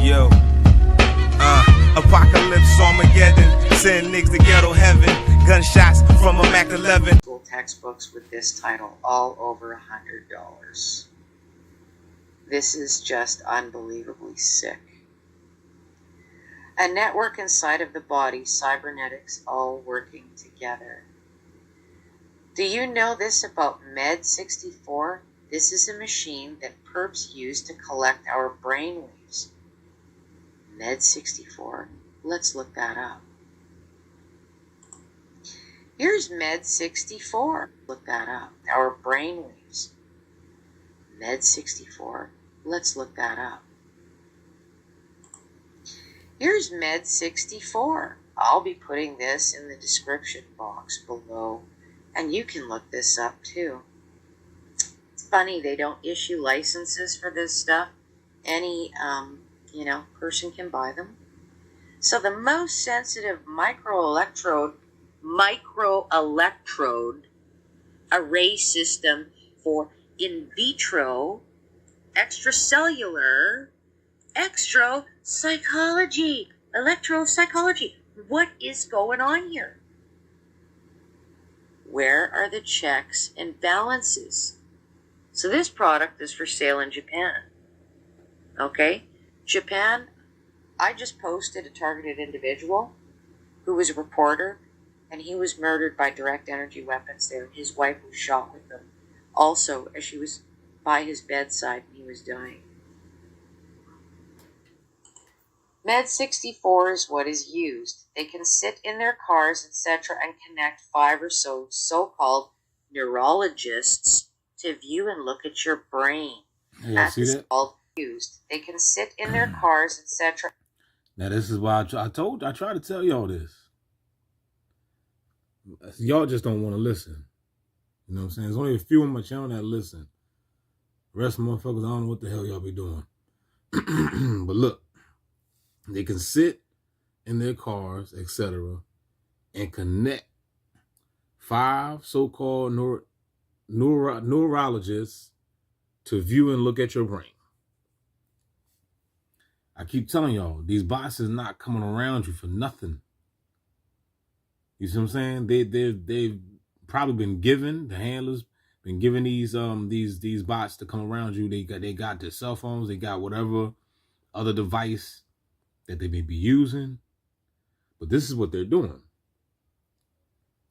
Yo, apocalypse, Armageddon, send niggas to ghetto heaven, gunshots from a Mac 11. School textbooks with this title, all over $100. This is just unbelievably sick. A network inside of the body, cybernetics all working together. Do you know this about Med-64? This is a machine that perps use to collect our brainwaves. Med-64. Let's look that up. Here's Med-64. Look that up. Our brainwaves. Med-64. Let's look that up. Here's Med-64. I'll be putting this in the description box below, and you can look this up too. It's funny, they don't issue licenses for this stuff. Any, person can buy them. So the most sensitive microelectrode array system for in vitro extracellular electropsychology. What is going on here? Where are the checks and balances? So this product is for sale in Japan. Okay? Japan, I just posted a targeted individual who was a reporter, and he was murdered by direct energy weapons there. His wife was shot with them. Also, as she was by his bedside and he was dying. Med-64 is what is used. They can sit in their cars, etc., and connect 5 or so so-called neurologists to view and look at your brain. Yeah, see that? Used. They can sit in their cars, etc. Now this is why I try to tell y'all this. Y'all just don't want to listen. You know what I'm saying? There's only a few on my channel that listen. The rest of motherfuckers, I don't know what the hell y'all be doing. But look, they can sit in their cars, etc., and connect 5 so-called neurologists to view and look at your brain. I keep telling y'all, these bots is not coming around you for nothing. You see what I'm saying? They've probably been given, the handlers been given these bots to come around you. They got their cell phones, they got whatever other device that they may be using. But this is what they're doing.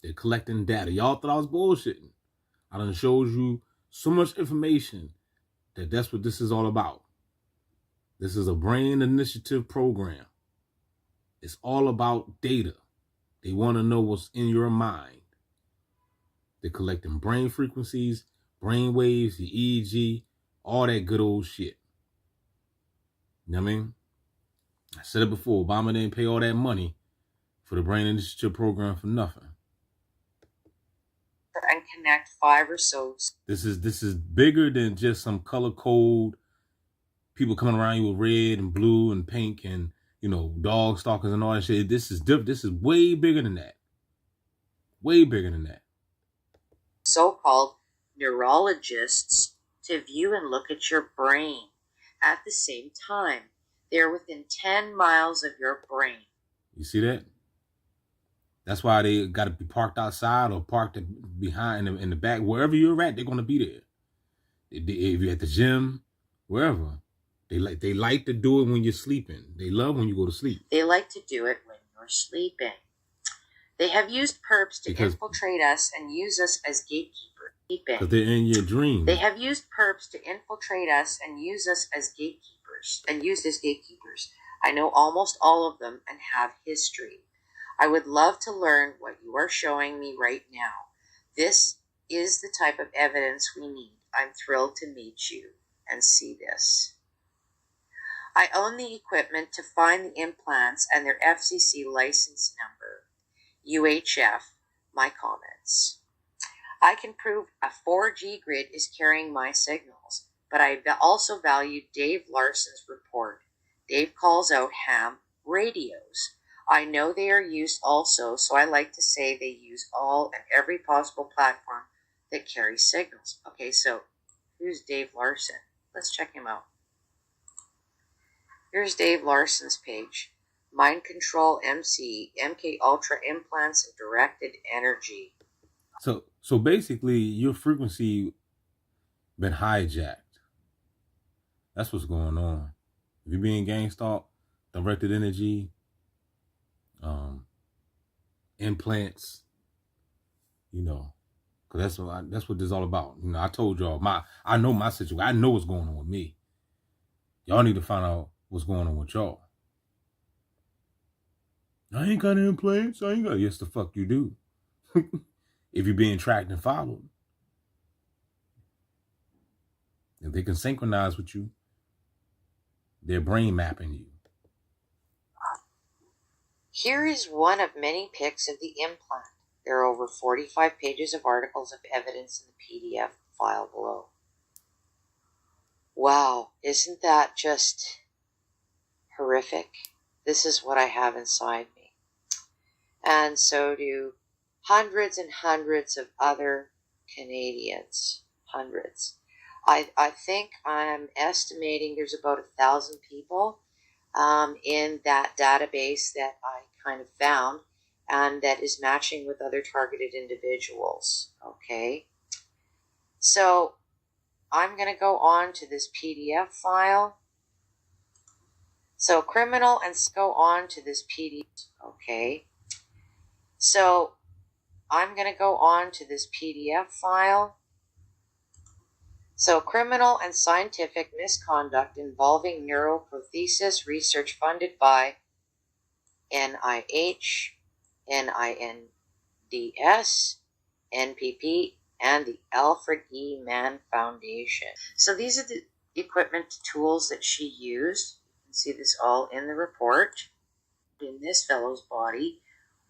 They're collecting data. Y'all thought I was bullshitting. I done showed you so much information that that's what this is all about. This is a brain initiative program. It's all about data. They want to know what's in your mind. They're collecting brain frequencies, brain waves, the EEG, all that good old shit. You know what I mean? I said it before, Obama didn't pay all that money for the brain initiative program for nothing. And connect 5 or so. This is bigger than just some color code, people coming around you with red and blue and pink and, dog stalkers and all that shit. This is different. This is way bigger than that. Way bigger than that. So-called neurologists to view and look at your brain at the same time. They're within 10 miles of your brain. You see that? That's why they got to be parked outside or parked behind in the back. Wherever you're at, they're going to be there. If you're at the gym, wherever. They like to do it when you're sleeping. They love when you go to sleep. They like to do it when you're sleeping. They have used perps to infiltrate us and use us as gatekeepers. Because they're in your dream. They have used perps to infiltrate us and use us as gatekeepers. I know almost all of them and have history. I would love to learn what you are showing me right now. This is the type of evidence we need. I'm thrilled to meet you and see this. I own the equipment to find the implants and their FCC license number. UHF, my comments. I can prove a 4G grid is carrying my signals, but I also value Dave Larson's report. Dave calls out ham radios. I know they are used also, so I like to say they use all and every possible platform that carries signals. Okay, so who's Dave Larson? Let's check him out. Here's Dave Larson's page. Mind Control MC, MK Ultra implants and directed energy. So basically, your frequency been hijacked. That's what's going on. If you're being gang stalked, directed energy, implants, because that's what this is all about. I told y'all I know my situation. I know what's going on with me. Y'all need to find out what's going on with y'all. I ain't got implants. I ain't got. Yes, the fuck you do. If you're being tracked and followed, if they can synchronize with you, they're brain mapping you. Here is one of many pics of the implant. There are over 45 pages of articles of evidence in the PDF file below. Wow, isn't that just horrific? This is what I have inside me. And so do hundreds and hundreds of other Canadians. Hundreds. I think I'm estimating there's about 1,000 people in that database that I kind of found, and that is matching with other targeted individuals. Okay. So I'm going to go on to this PDF file. So criminal and go on to this PDF. Okay. So I'm going to go on to this PDF file. So criminal and scientific misconduct involving neuroprothesis research funded by NIH, NINDS, NPP, and the Alfred E. Mann Foundation. So these are the equipment tools that she used. You can see this all in the report. In this fellow's body,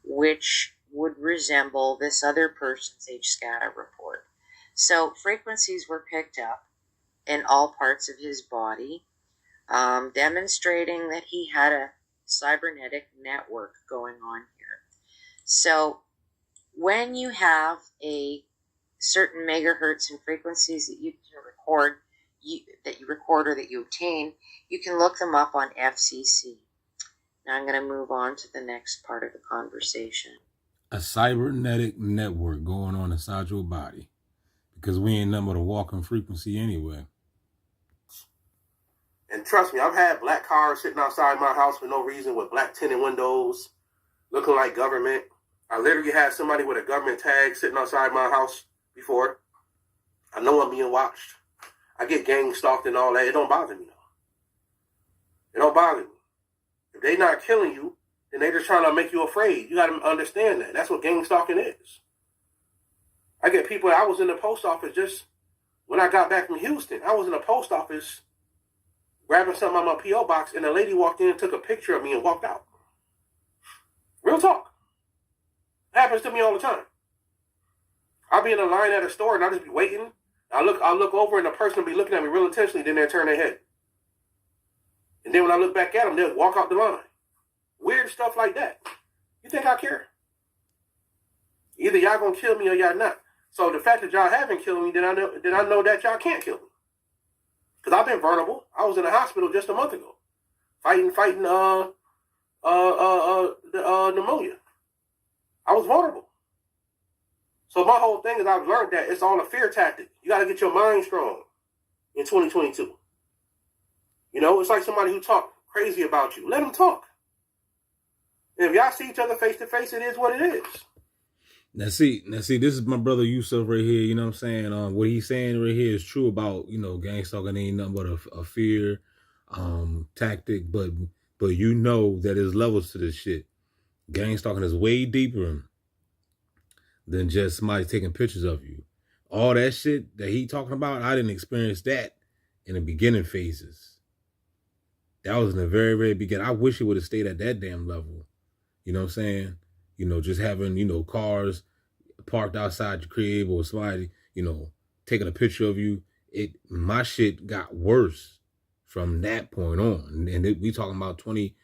which would resemble this other person's H-scatter report. So frequencies were picked up in all parts of his body, demonstrating that he had a cybernetic network going on here. So when you have a certain megahertz and frequencies that you can record, or that you obtain, you can look them up on FCC. Now I'm going to move on to the next part of the conversation. A cybernetic network going on inside your body. Because we ain't nothing but a walking frequency anyway. And trust me, I've had black cars sitting outside my house for no reason with black tinted windows, looking like government. I literally had somebody with a government tag sitting outside my house before. I know I'm being watched. I get gang stalked and all that. It don't bother me, though. It don't bother me. If they not killing you, then they just trying to make you afraid. You got to understand that. That's what gang stalking is. I get people, I was in the post office just when I got back from Houston. I was in the post office grabbing something out of my P.O. box, and a lady walked in and took a picture of me and walked out. Real talk. Happens to me all the time. I'll be in a line at a store and I'll just be waiting. I'll look over and the person will be looking at me real intensely, then they'll turn their head. And then when I look back at them, they'll walk out the line. Weird stuff like that. You think I care? Either y'all gonna kill me or y'all not. So the fact that y'all haven't killed me, then I know that y'all can't kill me. Because I've been vulnerable. I was in the hospital just a month ago. Fighting pneumonia. I was vulnerable. So my whole thing is I've learned that it's all a fear tactic. You got to get your mind strong in 2022. It's like somebody who talk crazy about you. Let them talk. And if y'all see each other face to face, it is what it is. Now see, this is my brother Yusuf right here, you know what I'm saying? What he's saying right here is true about, gang stalking ain't nothing but a fear tactic, but that there's levels to this shit. Gang stalking is way deeper than just somebody taking pictures of you. All that shit that he talking about, I didn't experience that in the beginning phases. That was in the very, very beginning. I wish it would have stayed at that damn level. You know what I'm saying? Just having, cars parked outside your crib or somebody, taking a picture of you. My shit got worse from that point on. And we talking about 14,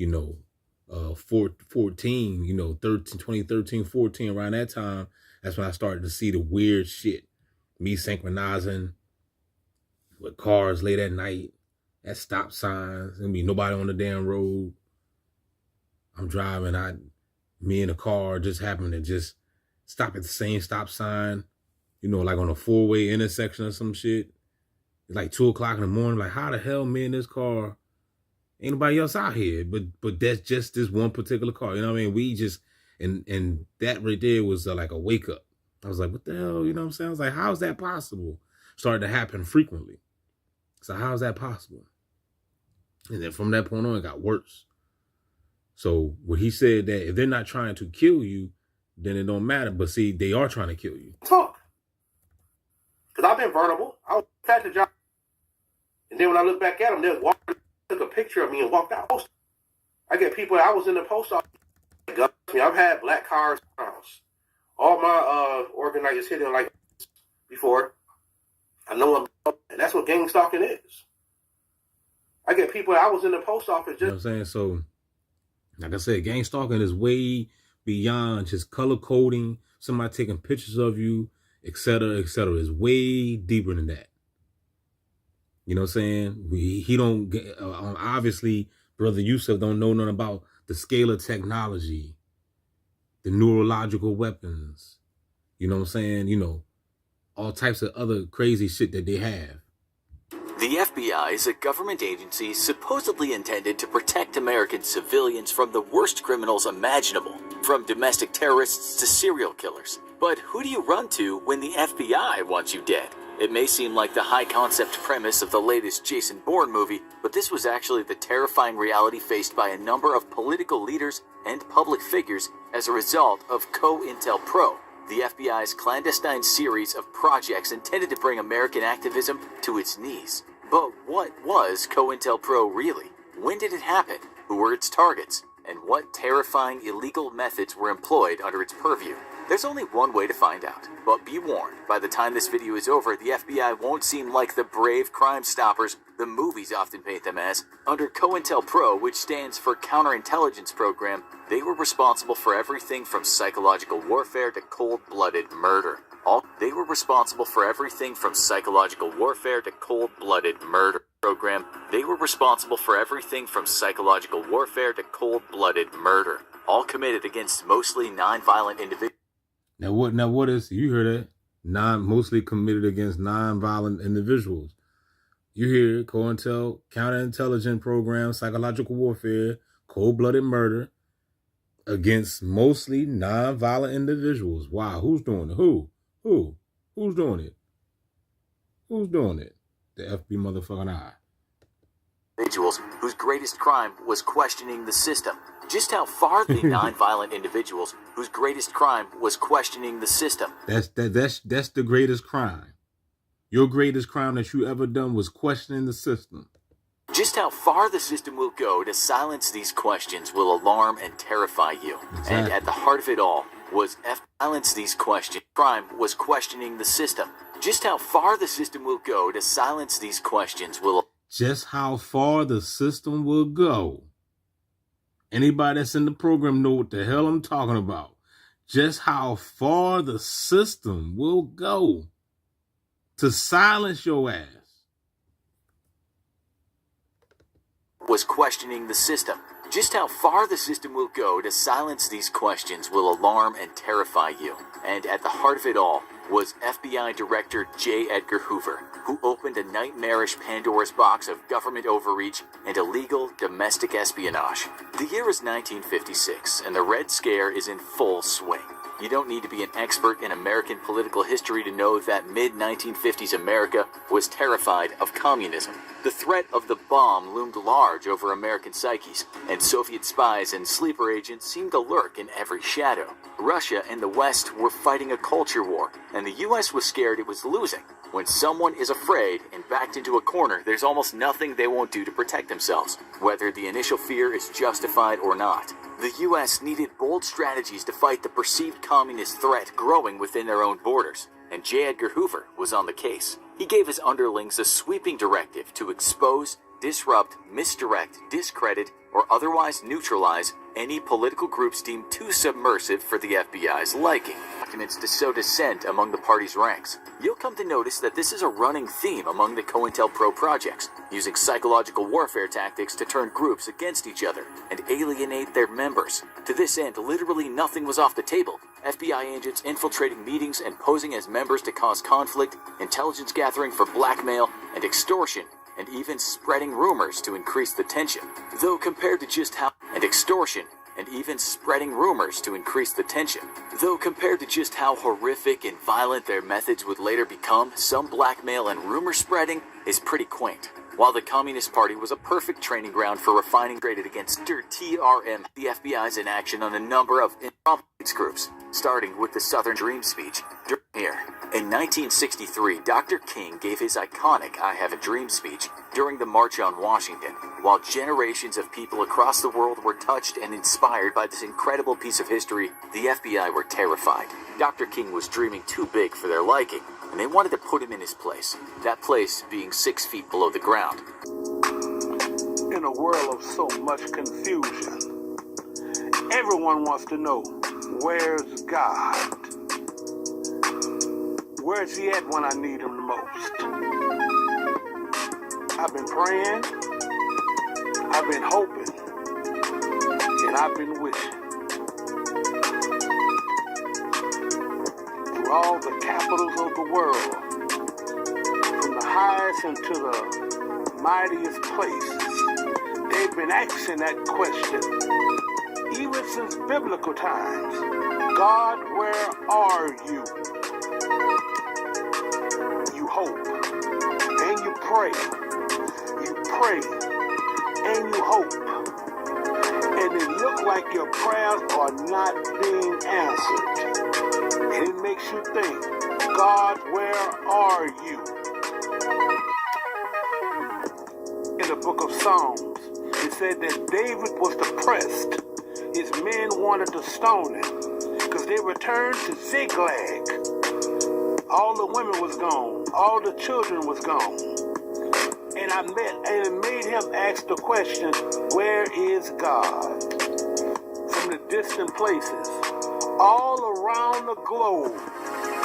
2013, 14, around that time. That's when I started to see the weird shit. Me synchronizing with cars late at night at stop signs. There'll be nobody on the damn road. I'm driving. Me in the car just happened to just stop at the same stop sign. You know, like on a 4-way intersection or some shit. It's like 2 o'clock in the morning. Like, how the hell me in this car? Ain't nobody else out here. But that's just this one particular car. You know what I mean? We just, and that right there was like a wake up. I was like, what the hell? You know what I'm saying? I was like, how is that possible? Started to happen frequently. So how is that possible? And then from that point on, it got worse. So when he said that if they're not trying to kill you, then it don't matter. But see, they are trying to kill you. Talk. Because I've been vulnerable. I was at the job. And then when I look back at them, they took a picture of me and walked out. I get people, I was in the post office. I've had black cars in my house. All my organizers hitting like before. I know them, and that's what gang stalking is. I get people, I was in the post office just... You know what I'm saying? So, like I said, gang stalking is way beyond just color coding, somebody taking pictures of you, etc., etc. It's way deeper than that. You know what I'm saying? He don't, obviously, Brother Yusuf don't know nothing about the scale of technology, the neurological weapons, you know what I'm saying? You know, all types of other crazy shit that they have. The FBI is a government agency supposedly intended to protect American civilians from the worst criminals imaginable, from domestic terrorists to serial killers. But who do you run to when the FBI wants you dead? It may seem like the high-concept premise of the latest Jason Bourne movie, but this was actually the terrifying reality faced by a number of political leaders and public figures as a result of cointel Pro, the FBI's clandestine series of projects intended to bring American activism to its knees. But what was cointel Pro really? When did it happen? Who were its targets? And what terrifying illegal methods were employed under its purview? There's only one way to find out, but be warned, by the time this video is over, the FBI won't seem like the brave crime stoppers the movies often paint them as. Under COINTELPRO, which stands for Counterintelligence Program, they were responsible for everything from psychological warfare to cold-blooded murder. They were responsible for everything from psychological warfare to cold-blooded murder. They were responsible for everything from psychological warfare to cold-blooded murder, all committed against mostly non-violent individuals. Now what is, you heard that, mostly committed against non-violent individuals. You hear COINTEL, counterintelligence program, psychological warfare, cold-blooded murder against mostly non-violent individuals. Wow, who's doing it? Who's doing it? Who's doing it? The FB motherfucking I. Individuals whose greatest crime was questioning the system. Just how far the non-violent individuals whose greatest crime was questioning the system. That's the greatest crime. Your greatest crime that you ever done was questioning the system. Just how far the system will go to silence these questions will alarm and terrify you. Exactly. And at the heart of it all was silence these questions. Crime was questioning the system. Just how far the system will go to silence these questions will... Just how far the system will go. Anybody that's in the program know what the hell I'm talking about. Just how far the system will go to silence your ass. Was questioning the system. Just how far the system will go to silence these questions will alarm and terrify you. And at the heart of it all was FBI Director J. Edgar Hoover, who opened a nightmarish Pandora's box of government overreach and illegal domestic espionage. The year is 1956, and the Red Scare is in full swing. You don't need to be an expert in American political history to know that mid-1950s America was terrified of communism. The threat of the bomb loomed large over American psyches, and Soviet spies and sleeper agents seemed to lurk in every shadow. Russia and the West were fighting a culture war, and the U.S. was scared it was losing. When someone is afraid and backed into a corner, there's almost nothing they won't do to protect themselves, whether the initial fear is justified or not. The U.S. needed bold strategies to fight the perceived communist threat growing within their own borders, and J. Edgar Hoover was on the case. He gave his underlings a sweeping directive to expose, disrupt, misdirect, discredit, or otherwise neutralize any political groups deemed too submersive for the FBI's liking. documents to sow dissent among the party's ranks. You'll come to notice that this is a running theme among the COINTELPRO projects, using psychological warfare tactics to turn groups against each other and alienate their members. To this end, literally nothing was off the table. FBI agents infiltrating meetings and posing as members to cause conflict, intelligence gathering for blackmail and extortion, and even spreading rumors to increase the tension. Though compared to just how horrific and violent their methods would later become, some blackmail and rumor spreading is pretty quaint. While the Communist Party was a perfect training ground for refining graded against TRM, the FBI's in action on a number of incompetence groups, starting with the Southern Dream speech. Here, in 1963, Dr. King gave his iconic I Have a Dream speech during the March on Washington. While generations of people across the world were touched and inspired by this incredible piece of history, the FBI were terrified. Dr. King was dreaming too big for their liking, and they wanted to put him in his place, that place being 6 feet below the ground. In a world of so much confusion, everyone wants to know, where's God? Where's he at when I need him the most? I've been praying, I've been hoping, and I've been wishing. Through all the capitals of the world, from the highest and to the mightiest places, they've been asking that question, even since biblical times. God, where are you? You hope, and you pray, and you hope, and it looks like your prayers are not being answered. And it makes you think, God, where are you? In the book of Psalms, it said that David was depressed. His men wanted to stone him because they returned to Ziklag. All the women was gone. All the children was gone. And it made him ask the question, where is God? From the distant places, all around the globe,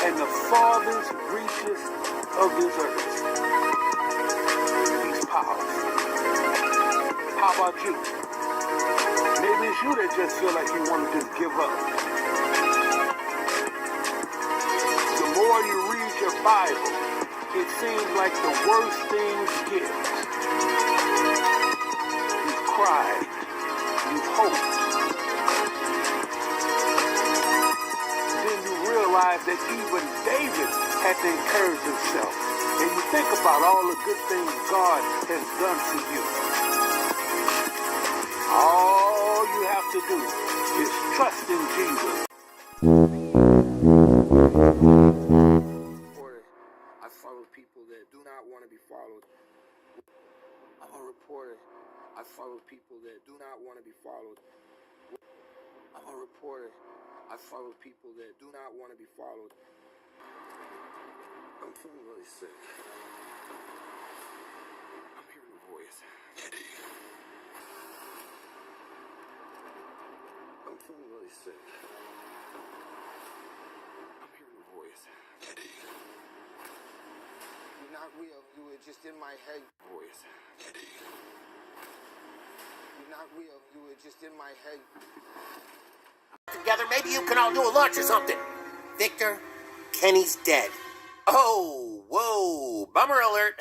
and the farthest reaches of this earth. He's powerful. How about you? Maybe it's you that just feel like you want to just give up. The more you read your Bible, it seems like the worse things get. You've cried. You've hoped. Then you realize that even David had to encourage himself. And you think about all the good things God has done for you. All you have to do is trust in Jesus. I follow people that do not want to be followed. I'm a reporter. I follow people that do not want to be followed. I'm a reporter. I follow people that do not want to be followed. I'm feeling really sick. I'm hearing a voice. I'm feeling really sick. I'm hearing a voice. You're not real. You were just in my head. Voice. You're not real. You were just in my head. Together, maybe you can all do a launch or something. Victor, Kenny's dead. Oh, whoa, bummer alert.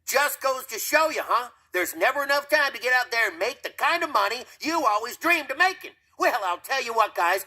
Just goes to show you, huh? There's never enough time to get out there and make the kind of money you always dreamed of making. Well, I'll tell you what, guys.